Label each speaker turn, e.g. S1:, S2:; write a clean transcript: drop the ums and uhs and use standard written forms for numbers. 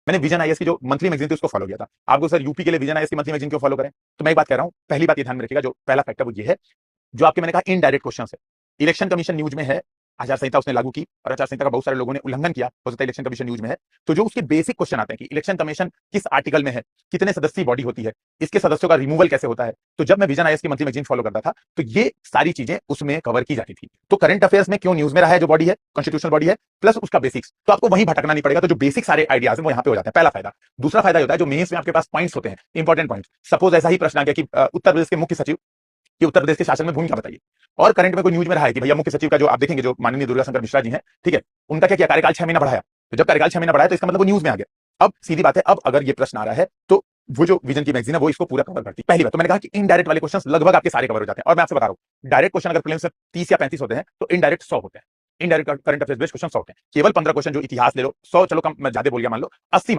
S1: मैंने vision IAS की जो मंथली मैगजीन थी उसको फॉलो किया था। आपको सर यूपी के लिए विजन आईएएस की मंथली मैगजीन क्यों फॉलो करें? तो मैं एक बात कह रहा हूं, पहली बात ये ध्यान में रखिएगा, जो पहला फैक्टर वो ये है, जो आपके मैंने कहा इनडायरेक्ट क्वेश्चन है। इलेक्शन कमीशन न्यूज में है, आचार संहिता उसने लागू की और आचार संहिता का बहुत सारे लोगों ने उल्लंघन किया, हो सकता है इलेक्शन कमीशन न्यूज में है। तो जो उसके बेसिक क्वेश्चन आते हैं कि इलेक्शन कमीशन किस आर्टिकल में है, कितने सदस्यीय बॉडी होती है, इसके सदस्यों का रिमूवल कैसे होता है, तो जब मैं विजन आईएएस की मंथली मैगजीन फॉलो करता था तो ये सारी चीजें उसमें कवर की जाती थी। तो करंट अफेयर्स में क्यों न्यूज में रहा है, जो बॉडी है कॉन्स्टिट्यूशनल बॉडी है, प्लस उसका बेसिक्स, तो आपको वहीं भटकना नहीं पड़ेगा। तो जो बेसिक सारे आइडियाज हैं वो यहाँ पे हो जाते हैं, पहला फायदा। दूसरा फायदा होता है जो मेंस में आपके पास पॉइंट्स होते हैं, इंपॉर्टेंट पॉइंट्स। सपोज ऐसा ही प्रश्न आ गया कि उत्तर प्रदेश के मुख्य सचिव कि उत्तर प्रदेश के शासन में भूमिका बताइए, और करंट में कोई न्यूज में रहा है कि भैया मुख्य सचिव का जो आप देखेंगे, जो माननीय दुर्गा शंकर मिश्रा जी हैं, ठीक है, उनका क्या किया, कार्यकाल 6 महीना बढ़ाया। तो जब कार्यकाल 6 महीना बढ़ाया तो इसका मतलब वो न्यूज में आ गया। अब सीधी बात है, अब अगर ये प्रश्न आ रहा है तो वो जो विजन की मैगजीन है वो इसको पूरा कवर करती है। पहली बात तो मैंने कहा कि इनडायरेक्ट वाले क्वेश्चन लगभग आपके सारे कवर हो जाते हैं। और मैं आपसे बता रहा हूं, डायरेक्ट क्वेश्चन अगर प्रीलिम्स में 30 या 35 होते हैं तो इनडायरेक्ट 100 होते हैं। Indirect current affairs based question 100 होते हैं। केवल 15 क्वेश्चन जो इतिहास ले लो, 100 चलो कम, मैं ज्यादा बोल गया, मान लो 80